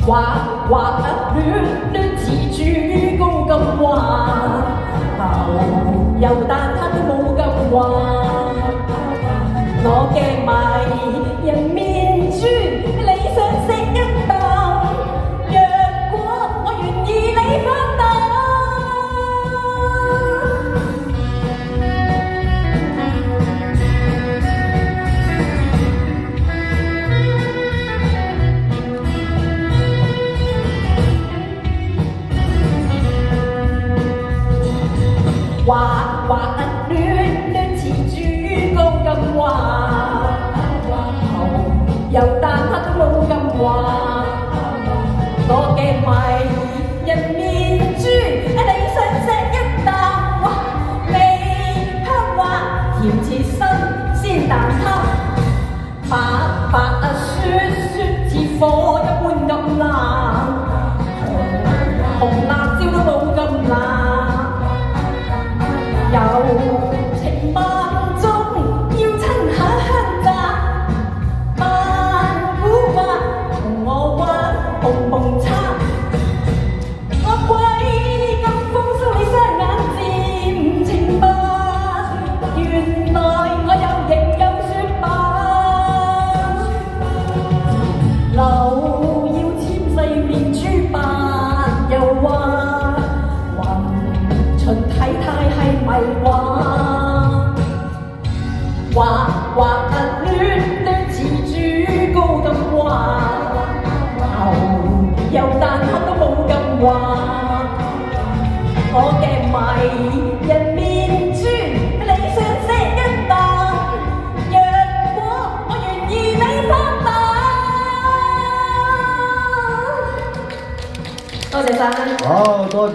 滑戀似豬公咁滑，牛油蛋撻都冇咁滑。我嘅迷人面珠，你想食一啖？若果我願意你放膽。滑戀似豬公咁滑，牛油蛋撻都冇咁滑。我嘅迷人面珠，你想食一啖？味香滑，甜似新鮮蛋撻，白雪似火一般咁辣，紅辣椒都冇咁辣。柔情萬種，要親下香澤，扮古惑，同我玩蹦蹦叉。我鬼咁風騷，你雙眼漸情白，原來我有型有雪白，留要纖細面珠白又滑，雲循體態係迷幻。滑戀似豬膏咁滑，牛油蛋撻都冇咁滑。我嘅迷人面珠，你想食一啖？若果我願意你放膽。多謝晒。好，多謝。